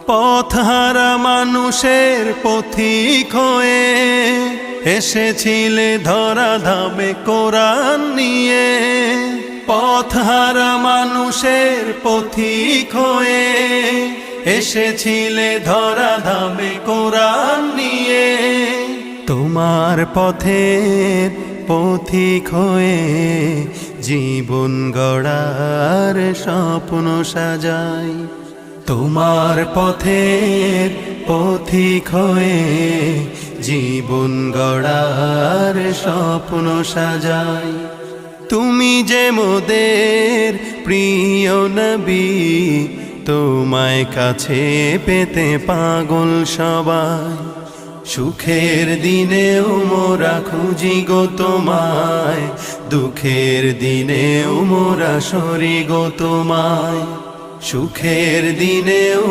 পথহারা মানুষের পথিক হয়ে এসেছিলে ধরা ধামে কোরআন নিয়ে। পথহারা মানুষের পথিক হয়ে এসেছিলে ধরা ধামে কোরআন নিয়ে। তোমার পথের পথিক হয়ে জীবন গড়ার স্বপ্ন সাজাই। তোমার পথের পথিক হয়ে জীবন গড়ার স্বপ্ন সাজাই। তুমি যে মোদের প্রিয় নবী, তোমায় কাছে পেতে পাগল সবাই। সুখের দিনেও মোরা খুঁজি গো তোমায়, দুঃখের দিনেও মোরা সরি গো তোমায়। সুখের দিনেও